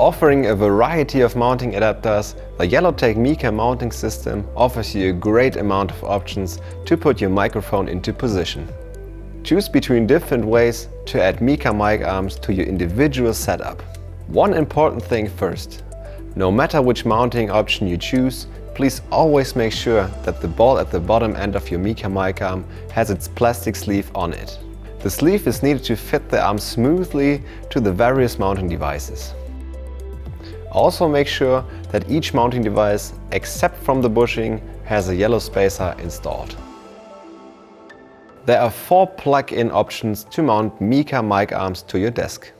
offering a variety of mounting adapters, the Yellowtec mica mounting system offers you a great amount of options to put your microphone into position. Choose between different ways to add mica mic arms to your individual setup. One important thing first. No matter which mounting option you choose, please always make sure that the ball at the bottom end of your mica mic arm has its plastic sleeve on it. The sleeve is needed to fit the arm smoothly to the various mounting devices. Also make sure that each mounting device, except from the bushing, has a yellow spacer installed. There are 4 plug-in options to mount mica mic arms to your desk.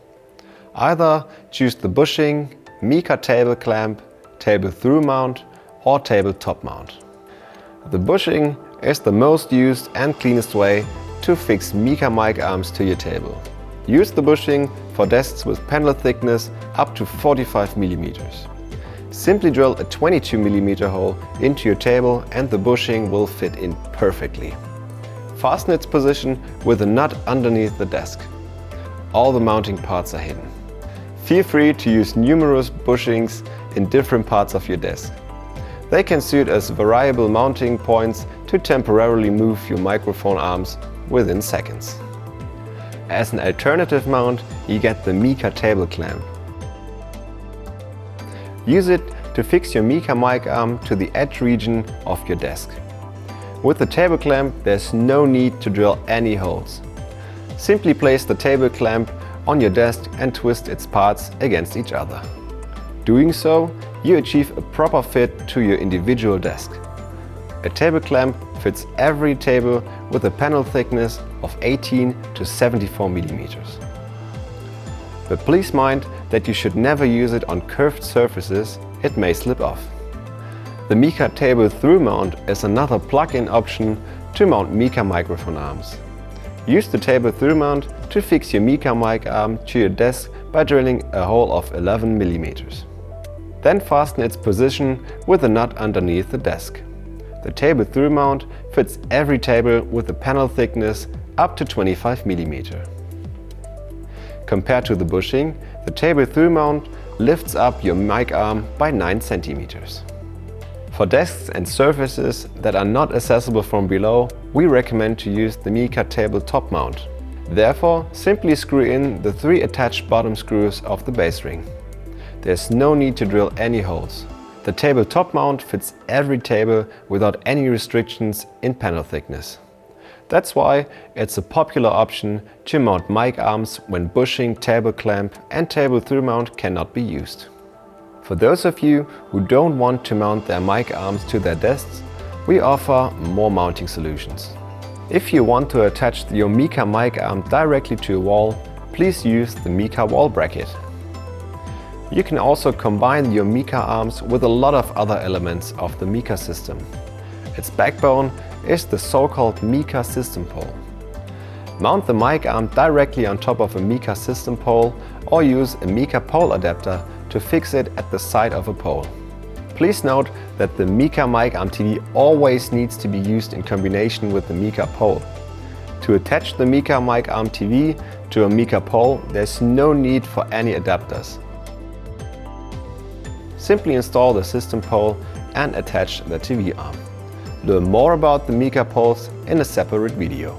Either choose the bushing, mica table clamp, table through mount or table top mount. The bushing is the most used and cleanest way to fix mica mic arms to your table. Use the bushing for desks with panel thickness up to 45 mm. Simply drill a 22 mm hole into your table and the bushing will fit in perfectly. Fasten its position with a nut underneath the desk. All the mounting parts are hidden. Feel free to use numerous bushings in different parts of your desk. They can suit as variable mounting points to temporarily move your microphone arms within seconds. As an alternative mount, you get the mica table clamp. Use it to fix your mica mic arm to the edge region of your desk. With the table clamp, there's no need to drill any holes. Simply place the table clamp on your desk and twist its parts against each other. Doing so, you achieve a proper fit to your individual desk. A table clamp fits every table with a panel thickness of 18 to 74 mm. But please mind that you should never use it on curved surfaces, it may slip off. The mica table through mount is another plug-in option to mount mica microphone arms. Use the table through mount to fix your mica mic arm to your desk by drilling a hole of 11 mm. Then fasten its position with a nut underneath the desk. The table through mount fits every table with a panel thickness up to 25 mm. Compared to the bushing, the table through mount lifts up your mic arm by 9 cm. For desks and surfaces that are not accessible from below, we recommend to use the mica table top mount. Therefore, simply screw in the 3 attached bottom screws of the base ring. There's no need to drill any holes. The table top mount fits every table without any restrictions in panel thickness. That's why it's a popular option to mount mic arms when bushing, table clamp and table through mount cannot be used. For those of you who don't want to mount their mic arms to their desks, we offer more mounting solutions. If you want to attach your mica mic arm directly to a wall, please use the mica wall bracket. You can also combine your mica arms with a lot of other elements of the mica system. Its backbone is the so-called mica system pole. Mount the mic arm directly on top of a mica system pole or use a mica pole adapter to fix it at the side of a pole. Please note that the mica mic arm TV always needs to be used in combination with the mica pole. To attach the mica mic arm TV to a mica pole, there's no need for any adapters. Simply install the system pole and attach the TV arm. Learn more about the mica poles in a separate video.